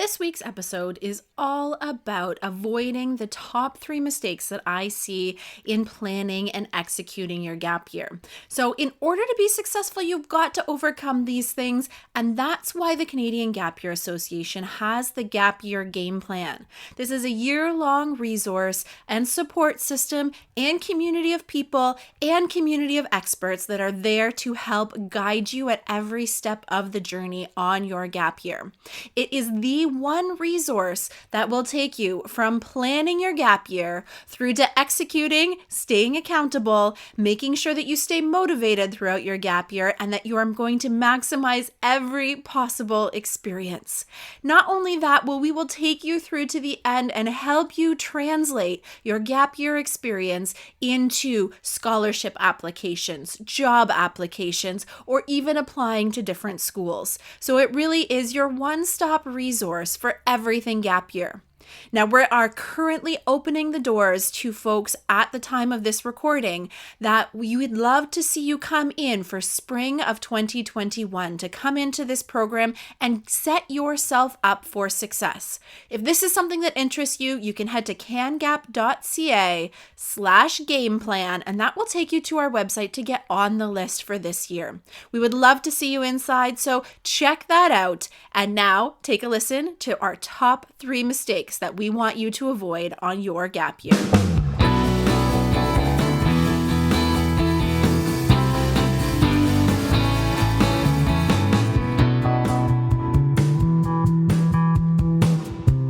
This week's episode is all about avoiding the top 3 mistakes that I see in planning and executing your gap year. So in order to be successful, you've got to overcome these things, and that's why the Canadian Gap Year Association has the Gap Year Gameplan. This is a year-long resource and support system and community of people and community of experts that are there to help guide you at every step of the journey on your gap year. It is the one resource that will take you from planning your gap year through to executing, staying accountable, making sure that you stay motivated throughout your gap year, and that you are going to maximize every possible experience. Not only that, we will take you through to the end and help you translate your gap year experience into scholarship applications, job applications, or even applying to different schools. So it really is your one-stop resource for everything gap year. Now, we are currently opening the doors to folks at the time of this recording that we would love to see you come in for spring of 2021 to come into this program and set yourself up for success. If this is something that interests you, you can head to cangap.ca/gameplan, and that will take you to our website to get on the list for this year. We would love to see you inside, so check that out. And now take a listen to our top 3 mistakes that we want you to avoid on your gap year.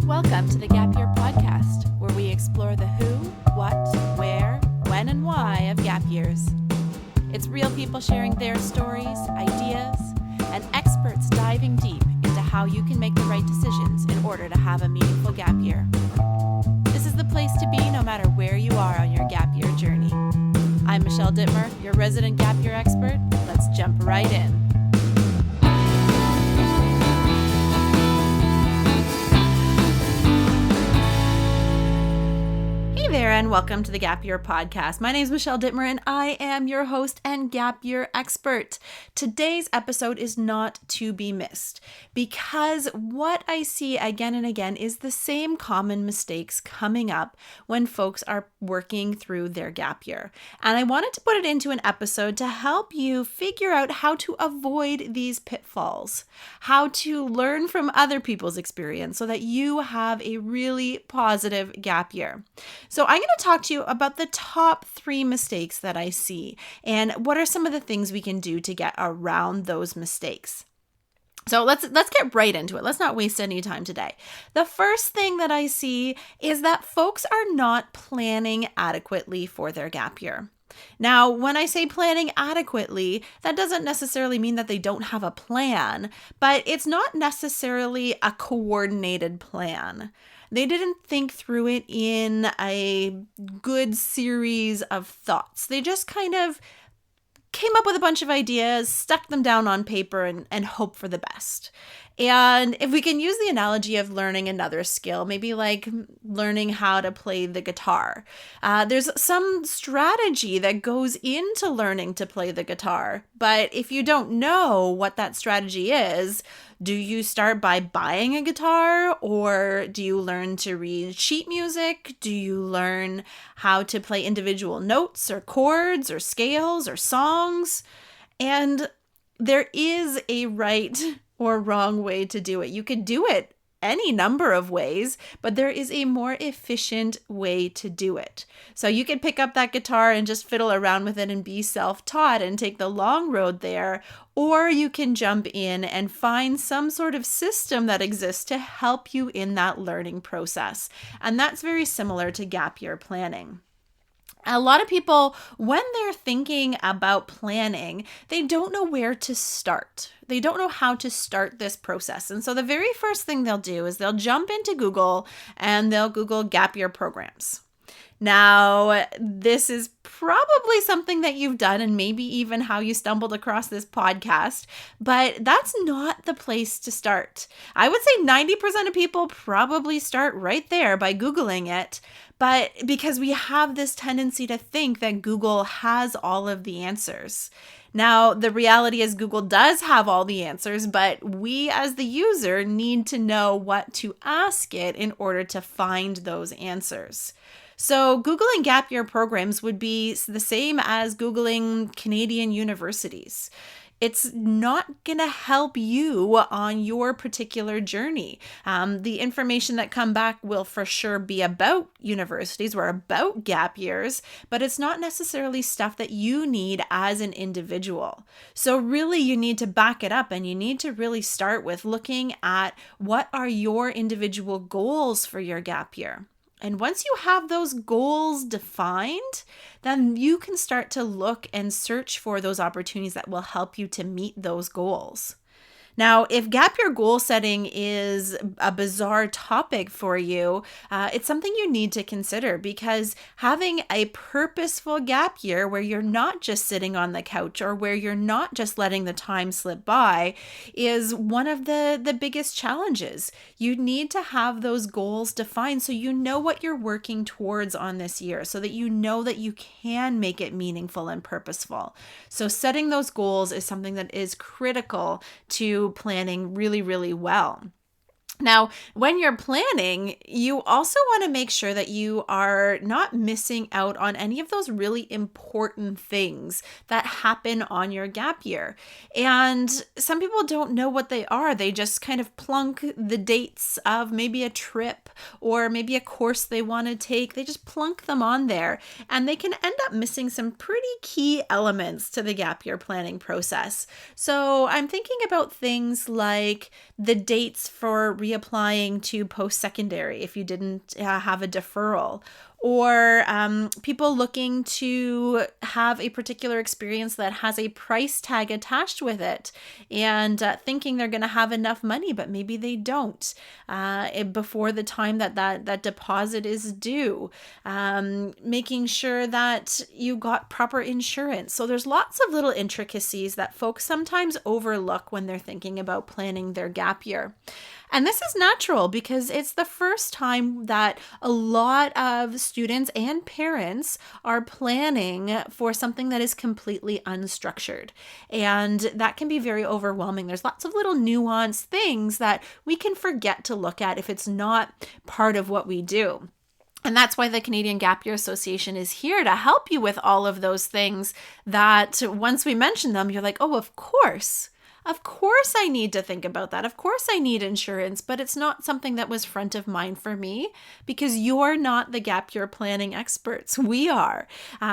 Welcome to the Gap Year Podcast, where we explore the who, what, where, when, and why of gap years. It's real people sharing their stories, ideas, and experts diving deep into how you can make the right decisions in order to have a meaningful gap year. This is the place to be no matter where you are on your gap year journey. I'm Michelle Dittmer, your resident gap year expert. Let's jump right in. Hey there, and welcome to the Gap Year Podcast. My name is Michelle Dittmer, and I am your host and gap year expert. Today's episode is not to be missed because what I see again and again is the same common mistakes coming up when folks are working through their gap year. And I wanted to put it into an episode to help you figure out how to avoid these pitfalls, how to learn from other people's experience so that you have a really positive gap year. So I'm going to talk to you about the top 3 mistakes that I see and what are some of the things we can do to get around those mistakes. So let's get right into it. Let's not waste any time today. The first thing that I see is that folks are not planning adequately for their gap year. Now, when I say planning adequately, that doesn't necessarily mean that they don't have a plan, but it's not necessarily a coordinated plan. They didn't think through it in a good series of thoughts. They just kind of came up with a bunch of ideas, stuck them down on paper, and hope for the best. And if we can use the analogy of learning another skill, maybe like learning how to play the guitar, there's some strategy that goes into learning to play the guitar. But if you don't know what that strategy is, do you start by buying a guitar, or do you learn to read sheet music? Do you learn how to play individual notes or chords or scales or songs? And there is a right or wrong way to do it. You could do it any number of ways, but there is a more efficient way to do it. So you could pick up that guitar and just fiddle around with it and be self-taught and take the long road there, or you can jump in and find some sort of system that exists to help you in that learning process. And that's very similar to gap year planning. A lot of people, when they're thinking about planning, they don't know where to start. They don't know how to start this process. And so the very first thing they'll do is they'll jump into Google and they'll Google gap year programs. Now, this is probably something that you've done and maybe even how you stumbled across this podcast, but that's not the place to start. I would say 90% of people probably start right there by Googling it, but because we have this tendency to think that Google has all of the answers. Now, the reality is Google does have all the answers, but we as the user need to know what to ask it in order to find those answers. So Googling gap year programs would be the same as Googling Canadian universities. It's not going to help you on your particular journey. The information that come back will for sure be about universities or about gap years, but it's not necessarily stuff that you need as an individual. So really you need to back it up and you need to really start with looking at what are your individual goals for your gap year. And once you have those goals defined, then you can start to look and search for those opportunities that will help you to meet those goals. Now, if gap year goal setting is a bizarre topic for you, it's something you need to consider because having a purposeful gap year where you're not just sitting on the couch or where you're not just letting the time slip by is one of the biggest challenges. You need to have those goals defined so you know what you're working towards on this year so that you know that you can make it meaningful and purposeful. So setting those goals is something that is critical to planning really, really well. Now, when you're planning, you also want to make sure that you are not missing out on any of those really important things that happen on your gap year. And some people don't know what they are. They just kind of plunk the dates of maybe a trip or maybe a course they want to take. They just plunk them on there and they can end up missing some pretty key elements to the gap year planning process. So I'm thinking about things like the dates for reapplying to post-secondary if you didn't have a deferral, or people looking to have a particular experience that has a price tag attached with it and thinking they're going to have enough money, but maybe they don't before the time that deposit is due. Making sure that you got proper insurance. So there's lots of little intricacies that folks sometimes overlook when they're thinking about planning their gap year. And this is natural because it's the first time that a lot of students and parents are planning for something that is completely unstructured. And that can be very overwhelming. There's lots of little nuanced things that we can forget to look at if it's not part of what we do. And that's why the Canadian Gap Year Association is here to help you with all of those things that once we mention them, you're like, oh, of course. Of course I need to think about that. Of course I need insurance, but it's not something that was front of mind for me because you're not the gap year planning experts. We are.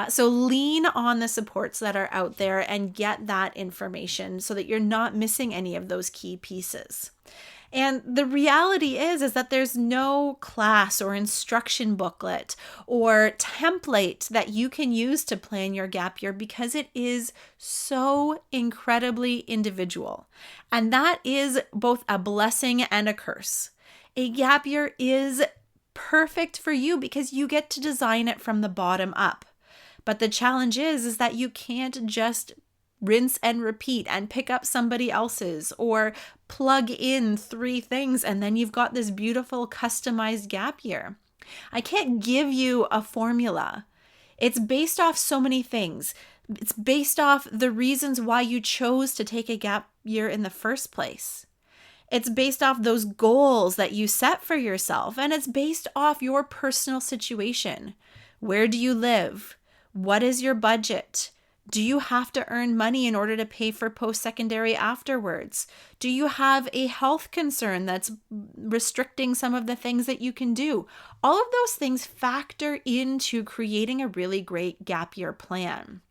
So lean on the supports that are out there and get that information so that you're not missing any of those key pieces. And the reality is that there's no class or instruction booklet or template that you can use to plan your gap year because it is so incredibly individual. And that is both a blessing and a curse. A gap year is perfect for you because you get to design it from the bottom up. But the challenge is that you can't just rinse and repeat and pick up somebody else's or plug in 3 things and then you've got this beautiful customized gap year. I can't give you a formula. It's based off so many things. It's based off the reasons why you chose to take a gap year in the first place. It's based off those goals that you set for yourself, and it's based off your personal situation. Where do you live? What is your budget? Do you have to earn money in order to pay for post-secondary afterwards? Do you have a health concern that's restricting some of the things that you can do? All of those things factor into creating a really great gap year plan.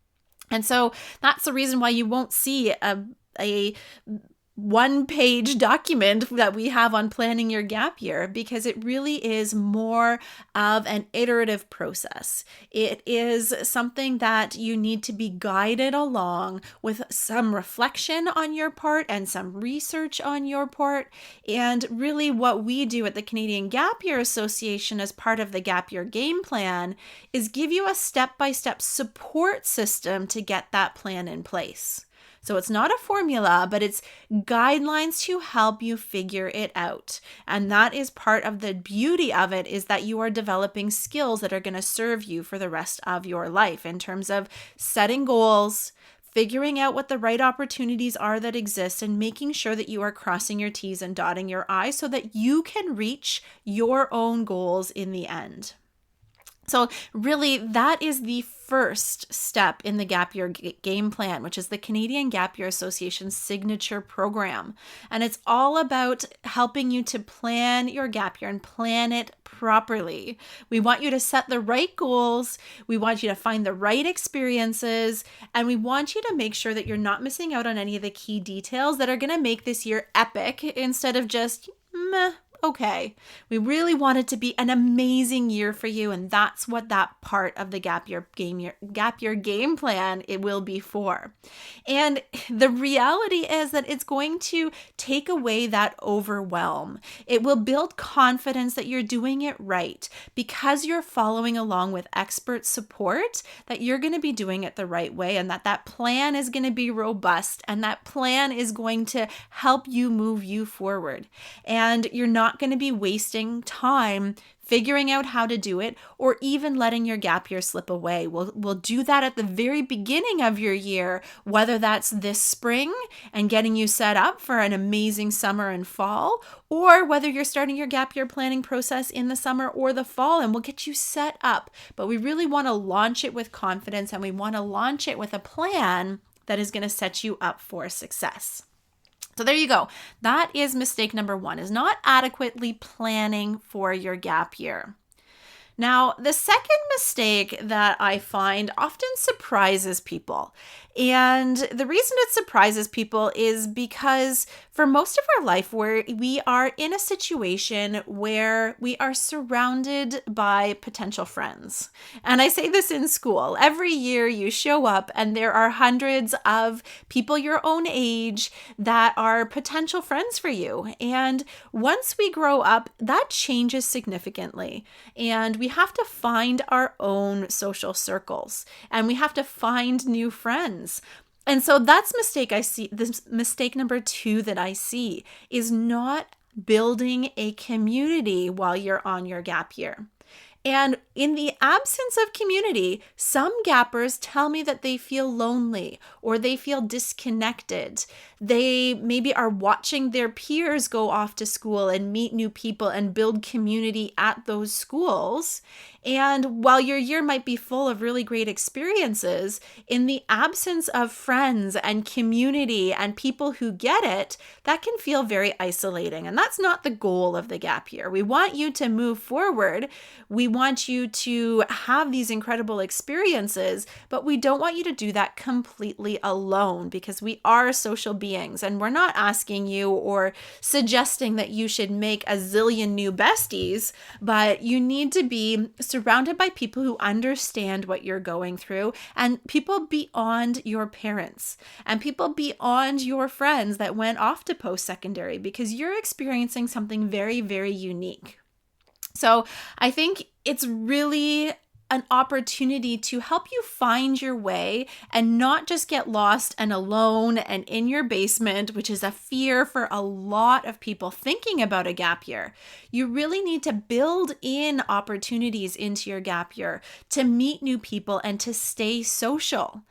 And so that's the reason why you won't see a one-page document that we have on planning your gap year, because it really is more of an iterative process. It is something that you need to be guided along with some reflection on your part and some research on your part. And really what we do at the Canadian Gap Year Association as part of the Gap Year Game Plan is give you a step-by-step support system to get that plan in place. So it's not a formula, but it's guidelines to help you figure it out. And that is part of the beauty of it, is that you are developing skills that are going to serve you for the rest of your life in terms of setting goals, figuring out what the right opportunities are that exist, and making sure that you are crossing your T's and dotting your I's so that you can reach your own goals in the end. So really, that is the first step in the Gap Year Game Plan, which is the Canadian Gap Year Association's signature program. And it's all about helping you to plan your gap year and plan it properly. We want you to set the right goals. We want you to find the right experiences. And we want you to make sure that you're not missing out on any of the key details that are going to make this year epic instead of just meh. Okay, we really want it to be an amazing year for you, and that's what that part of the Gap Year Game Plan it will be for. And the reality is that it's going to take away that overwhelm. It will build confidence that you're doing it right because you're following along with expert support, that you're going to be doing it the right way, and that plan is going to be robust, and that plan is going to help you move you forward. And you're not going to be wasting time figuring out how to do it, or even letting your gap year slip away. We'll do that at the very beginning of your year, whether that's this spring and getting you set up for an amazing summer and fall, or whether you're starting your gap year planning process in the summer or the fall, and we'll get you set up. But we really want to launch it with confidence, and we want to launch it with a plan that is going to set you up for success. So there you go. That is mistake number 1, is not adequately planning for your gap year. Now, the second mistake that I find often surprises people. And the reason it surprises people is because for most of our life, we are in a situation where we are surrounded by potential friends. And I say this in school. Every year you show up and there are hundreds of people your own age that are potential friends for you. And once we grow up, that changes significantly. And we have to find our own social circles, and we have to find new friends. And so that's this mistake number 2 that I see, is not building a community while you're on your gap year. And in the absence of community, some gappers tell me that they feel lonely or they feel disconnected. They maybe are watching their peers go off to school and meet new people and build community at those schools. And while your year might be full of really great experiences, in the absence of friends and community and people who get it, that can feel very isolating. And that's not the goal of the gap year. We want you to move forward. We want you to have these incredible experiences, but we don't want you to do that completely alone, because we are social beings, and we're not asking you or suggesting that you should make a zillion new besties, but you need to be surrounded by people who understand what you're going through, and people beyond your parents and people beyond your friends that went off to post-secondary, because you're experiencing something very, very unique. So I think it's really an opportunity to help you find your way and not just get lost and alone and in your basement, which is a fear for a lot of people thinking about a gap year. You really need to build in opportunities into your gap year to meet new people and to stay social.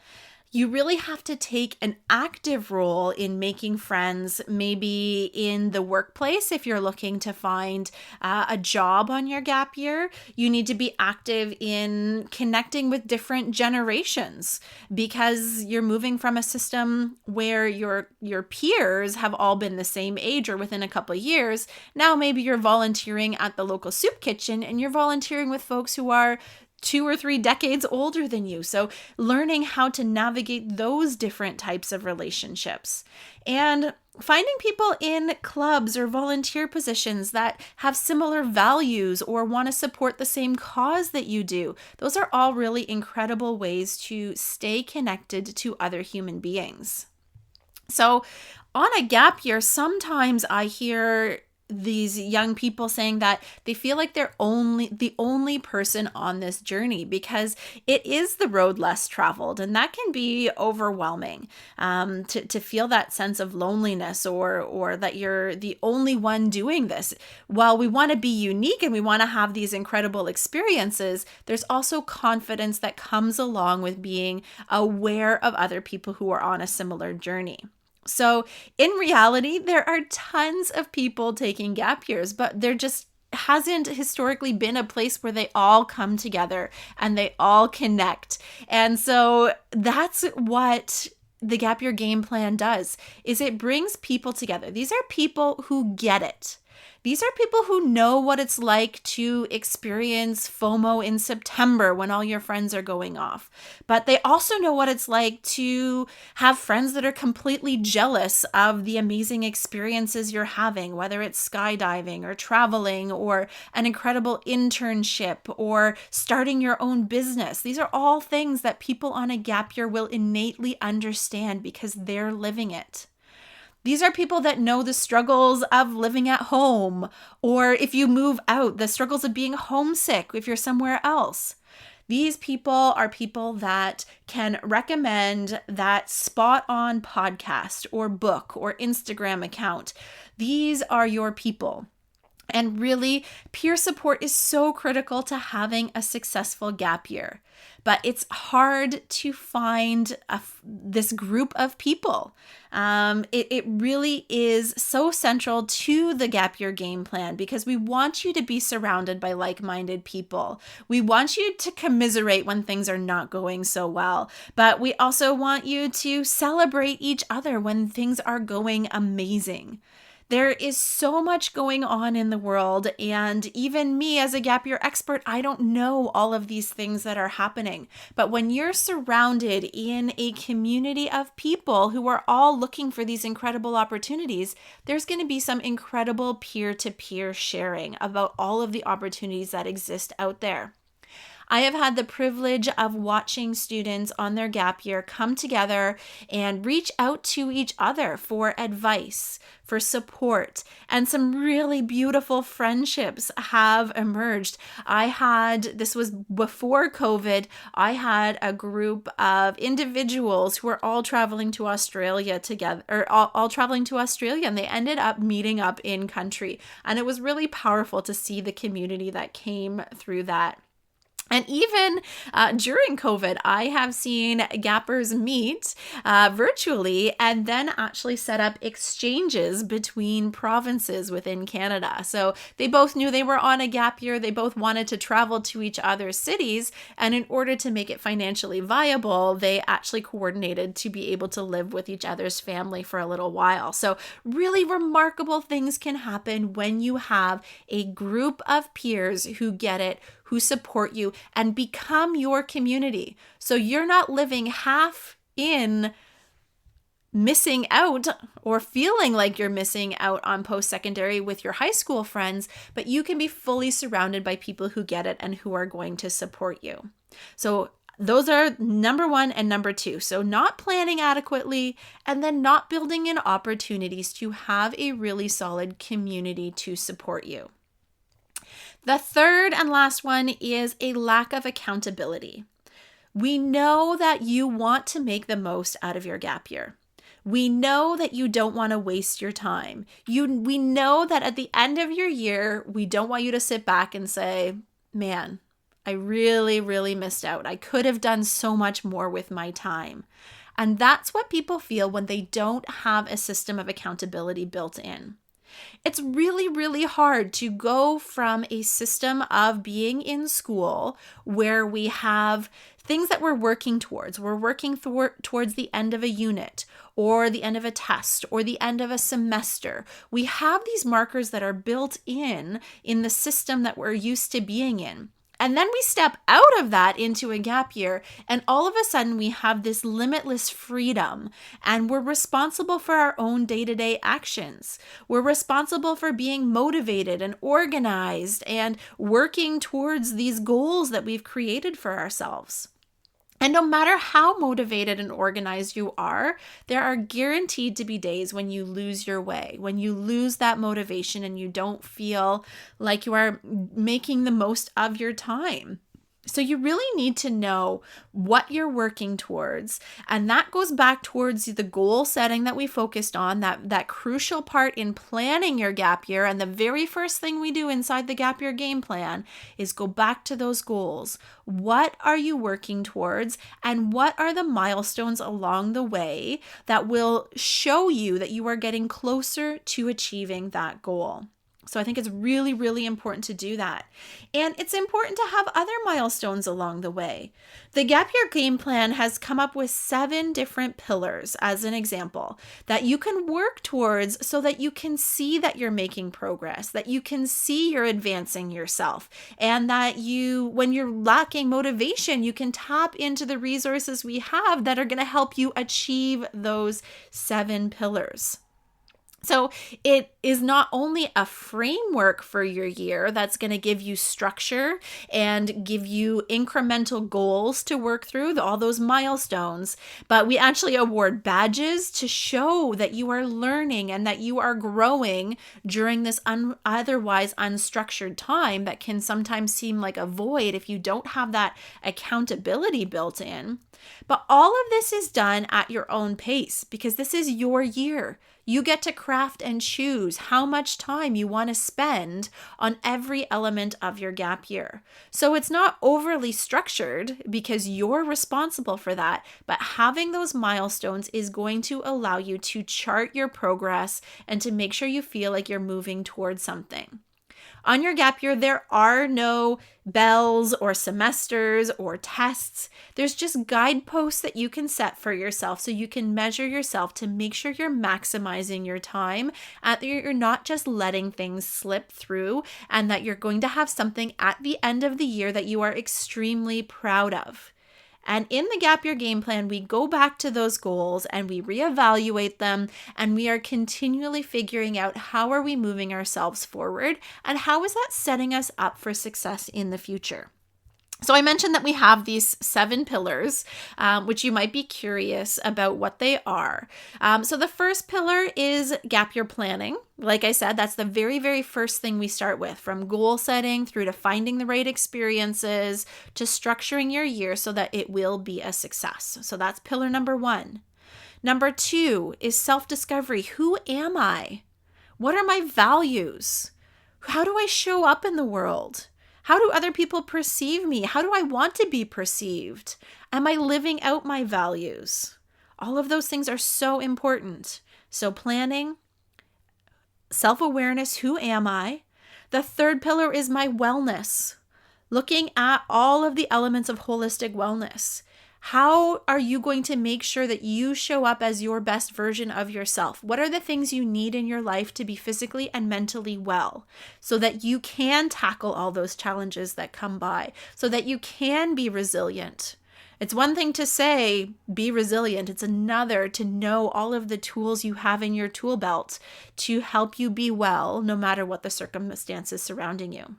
You really have to take an active role in making friends, maybe in the workplace. If you're looking to find a job on your gap year, you need to be active in connecting with different generations, because you're moving from a system where your peers have all been the same age or within a couple of years. Now maybe you're volunteering at the local soup kitchen and you're volunteering with folks who are 2 or 3 decades older than you. So learning how to navigate those different types of relationships, and finding people in clubs or volunteer positions that have similar values or want to support the same cause that you do. Those are all really incredible ways to stay connected to other human beings. So on a gap year, sometimes I hear these young people saying that they feel like they're the only person on this journey because it is the road less traveled, and that can be overwhelming, to feel that sense of loneliness or that you're the only one doing this. While we want to be unique and we want to have these incredible experiences, there's also confidence that comes along with being aware of other people who are on a similar journey. So in reality, there are tons of people taking gap years, but there just hasn't historically been a place where they all come together and they all connect. And so that's what the Gap Year Game Plan does, is it brings people together. These are people who get it. These are people who know what it's like to experience FOMO in September when all your friends are going off. But they also know what it's like to have friends that are completely jealous of the amazing experiences you're having, whether it's skydiving or traveling or an incredible internship or starting your own business. These are all things that people on a gap year will innately understand because they're living it. These are people that know the struggles of living at home, or if you move out, the struggles of being homesick if you're somewhere else. These people are people that can recommend that spot on podcast or book or Instagram account. These are your people. And really, peer support is so critical to having a successful gap year. But it's hard to find this group of people. It really is so central to the Gap Year Game Plan because we want you to be surrounded by like-minded people. We want you to commiserate when things are not going so well, but we also want you to celebrate each other when things are going amazing. There is so much going on in the world, and even me as a gap year expert, I don't know all of these things that are happening. But when you're surrounded in a community of people who are all looking for these incredible opportunities, there's going to be some incredible peer-to-peer sharing about all of the opportunities that exist out there. I have had the privilege of watching students on their gap year come together and reach out to each other for advice, for support, and some really beautiful friendships have emerged. This was before COVID, I had a group of individuals who were all traveling to Australia together, or all traveling to Australia, and they ended up meeting up in country. And it was really powerful to see the community that came through that. And even during COVID, I have seen gappers meet virtually and then actually set up exchanges between provinces within Canada. So they both knew they were on a gap year. They both wanted to travel to each other's cities. And in order to make it financially viable, they actually coordinated to be able to live with each other's family for a little while. So really remarkable things can happen when you have a group of peers who get it, who support you and become your community. So you're not living half in missing out or feeling like you're missing out on post-secondary with your high school friends, but you can be fully surrounded by people who get it and who are going to support you. So those are number 1 and number 2. So not planning adequately and then not building in opportunities to have a really solid community to support you. The third and last one is a lack of accountability. We know that you want to make the most out of your gap year. We know that you don't want to waste your time. We know that at the end of your year, we don't want you to sit back and say, man, I really, really missed out. I could have done so much more with my time. And that's what people feel when they don't have a system of accountability built in. It's really, really hard to go from a system of being in school where we have things that we're working towards. We're working towards the end of a unit or the end of a test or the end of a semester. We have these markers that are built in the system that we're used to being in. And then we step out of that into a gap year, and all of a sudden we have this limitless freedom, and we're responsible for our own day-to-day actions. We're responsible for being motivated and organized and working towards these goals that we've created for ourselves. And no matter how motivated and organized you are, there are guaranteed to be days when you lose your way, when you lose that motivation and you don't feel like you are making the most of your time. So you really need to know what you're working towards. And that goes back towards the goal setting that we focused on, that crucial part in planning your gap year. And the very first thing we do inside the Gap Year Game Plan is go back to those goals. What are you working towards? And what are the milestones along the way that will show you that you are getting closer to achieving that goal? So I think it's really, really important to do that. And it's important to have other milestones along the way. The Gap Year Game Plan has come up with 7 different pillars, as an example, that you can work towards so that you can see that you're making progress, that you can see you're advancing yourself, and that when you're lacking motivation, you can tap into the resources we have that are going to help you achieve those 7 pillars. So it is not only a framework for your year that's going to give you structure and give you incremental goals to work through, all those milestones, but we actually award badges to show that you are learning and that you are growing during this otherwise unstructured time that can sometimes seem like a void if you don't have that accountability built in. But all of this is done at your own pace because this is your year. You get to craft and choose how much time you want to spend on every element of your gap year. So it's not overly structured because you're responsible for that, but having those milestones is going to allow you to chart your progress and to make sure you feel like you're moving towards something. On your gap year, there are no bells or semesters or tests. There's just guideposts that you can set for yourself so you can measure yourself to make sure you're maximizing your time, and that you're not just letting things slip through, and that you're going to have something at the end of the year that you are extremely proud of. And in the Gap Year Game Plan, we go back to those goals and we reevaluate them, and we are continually figuring out how are we moving ourselves forward and how is that setting us up for success in the future. So I mentioned that we have these 7 pillars, which you might be curious about what they are. So the first pillar is gap year planning. Like I said, that's the very, very first thing we start with, from goal setting through to finding the right experiences to structuring your year so that it will be a success. So that's pillar number 1. Number 2 is self-discovery. Who am I? What are my values? How do I show up in the world? How do other people perceive me? How do I want to be perceived? Am I living out my values? All of those things are so important. So planning, self-awareness, who am I? The third pillar is my wellness. Looking at all of the elements of holistic wellness. How are you going to make sure that you show up as your best version of yourself? What are the things you need in your life to be physically and mentally well so that you can tackle all those challenges that come by, so that you can be resilient? It's one thing to say, be resilient. It's another to know all of the tools you have in your tool belt to help you be well, no matter what the circumstances surrounding you.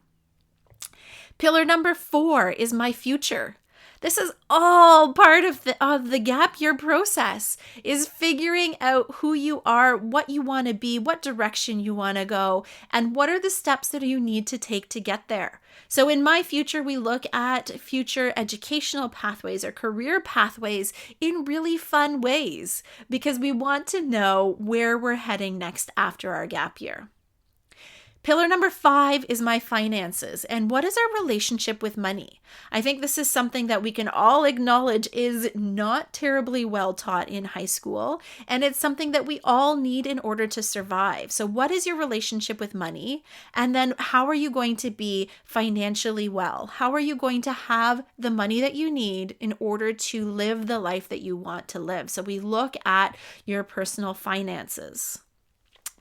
Pillar number 4 is my future. This is all part of the gap year process, is figuring out who you are, what you want to be, what direction you want to go, and what are the steps that you need to take to get there. So in my future, we look at future educational pathways or career pathways in really fun ways because we want to know where we're heading next after our gap year. Pillar number 5 is my finances, and what is our relationship with money? I think this is something that we can all acknowledge is not terribly well taught in high school, and it's something that we all need in order to survive. So what is your relationship with money? And then how are you going to be financially well? How are you going to have the money that you need in order to live the life that you want to live? So we look at your personal finances.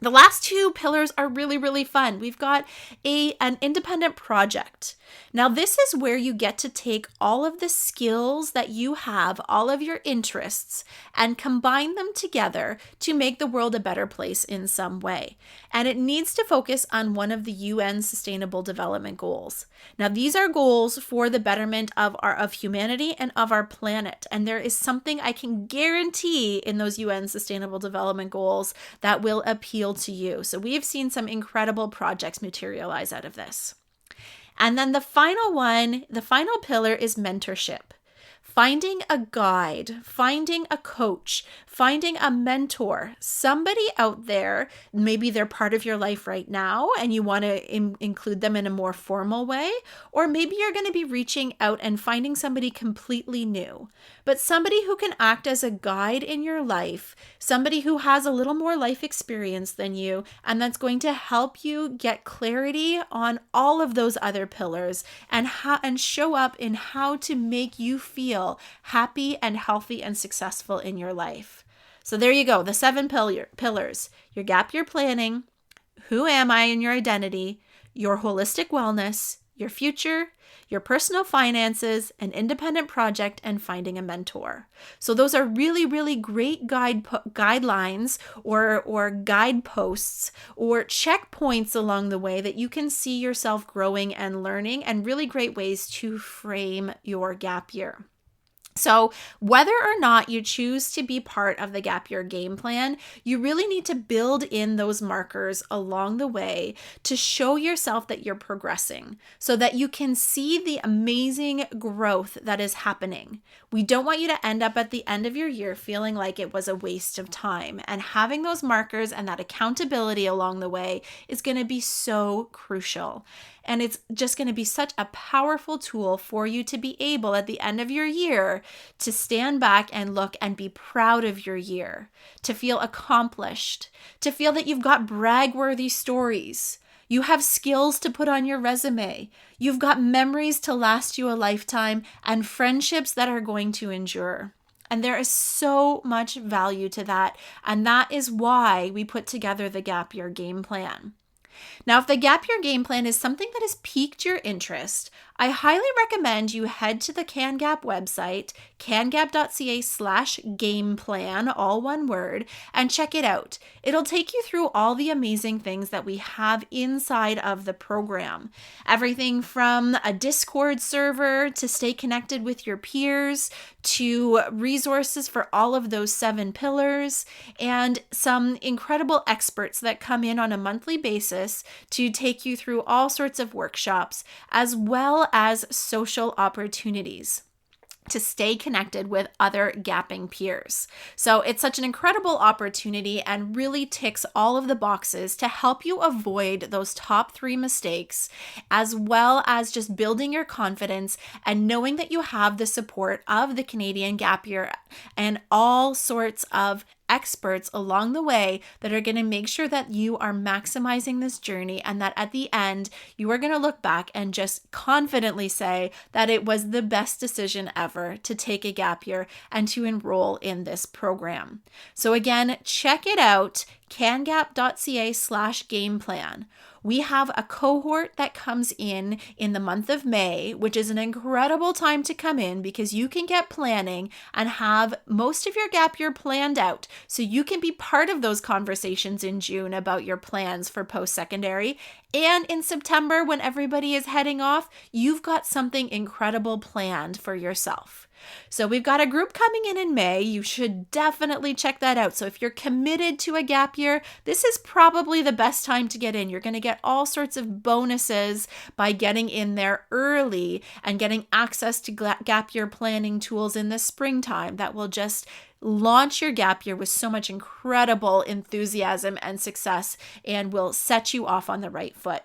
The last two pillars are really, really fun. We've got an independent project. Now, this is where you get to take all of the skills that you have, all of your interests, and combine them together to make the world a better place in some way. And it needs to focus on one of the UN Sustainable Development Goals. Now, these are goals for the betterment of humanity and of our planet. And there is something I can guarantee in those UN Sustainable Development Goals that will appeal to you. So we have seen some incredible projects materialize out of this. And then the final pillar is mentorship. Finding a guide, finding a coach, finding a mentor, somebody out there, maybe they're part of your life right now and you want to include them in a more formal way, or maybe you're going to be reaching out and finding somebody completely new, but somebody who can act as a guide in your life, somebody who has a little more life experience than you, and that's going to help you get clarity on all of those other pillars and show up in how to make you feel happy and healthy and successful in your life. So there you go, the 7 pillars: your gap year planning, who am I in your identity, your holistic wellness, your future, your personal finances, an independent project, and finding a mentor. So those are really, really great guidelines or guideposts or checkpoints along the way that you can see yourself growing and learning, and really great ways to frame your gap year. So whether or not you choose to be part of the Gap Year Game Plan, you really need to build in those markers along the way to show yourself that you're progressing so that you can see the amazing growth that is happening. We don't want you to end up at the end of your year feeling like it was a waste of time. And having those markers and that accountability along the way is going to be so crucial. And it's just going to be such a powerful tool for you to be able at the end of your year to stand back and look and be proud of your year, to feel accomplished, to feel that you've got brag-worthy stories. You have skills to put on your resume. You've got memories to last you a lifetime and friendships that are going to endure. And there is so much value to that. And that is why we put together the Gap Year Game Plan. Now, if the Gap Year Game Plan is something that has piqued your interest, I highly recommend you head to the CanGap website, cangap.ca/gameplan, all one word, and check it out. It'll take you through all the amazing things that we have inside of the program. Everything from a Discord server to stay connected with your peers, to resources for all of those 7 pillars, and some incredible experts that come in on a monthly basis to take you through all sorts of workshops, as well as social opportunities to stay connected with other gapping peers. So it's such an incredible opportunity and really ticks all of the boxes to help you avoid those top 3 mistakes, as well as just building your confidence and knowing that you have the support of the Canadian Gap Year and all sorts of experts along the way that are going to make sure that you are maximizing this journey, and that at the end you are going to look back and just confidently say that it was the best decision ever to take a gap year and to enroll in this program. So again, check it out, cangap.ca/gameplan. We have a cohort that comes in the month of May, which is an incredible time to come in because you can get planning and have most of your gap year planned out. So you can be part of those conversations in June about your plans for post-secondary. And in September, when everybody is heading off, you've got something incredible planned for yourself. So we've got a group coming in May. You should definitely check that out. So if you're committed to a gap year, this is probably the best time to get in. You're going to get all sorts of bonuses by getting in there early and getting access to gap year planning tools in the springtime that will just launch your gap year with so much incredible enthusiasm and success and will set you off on the right foot.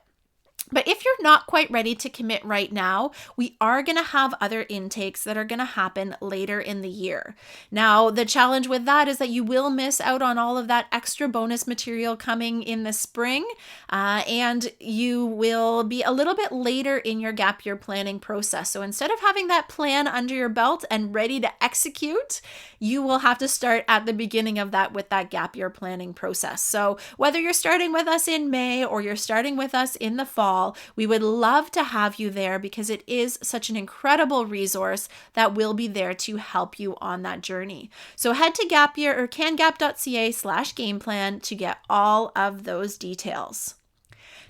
But if you're not quite ready to commit right now, we are going to have other intakes that are going to happen later in the year. Now, the challenge with that is that you will miss out on all of that extra bonus material coming in the spring, and you will be a little bit later in your gap year planning process. So instead of having that plan under your belt and ready to execute, you will have to start at the beginning of that with that gap year planning process. So whether you're starting with us in May or you're starting with us in the fall, we would love to have you there because it is such an incredible resource that will be there to help you on that journey. So head to Gap Year or cangap.ca/gameplan to get all of those details.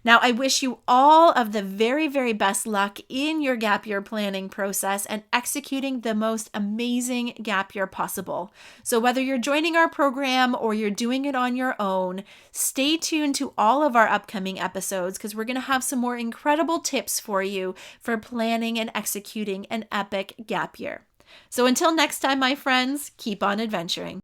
Now, I wish you all of the very, very best luck in your gap year planning process and executing the most amazing gap year possible. So whether you're joining our program or you're doing it on your own, stay tuned to all of our upcoming episodes because we're going to have some more incredible tips for you for planning and executing an epic gap year. So until next time, my friends, keep on adventuring.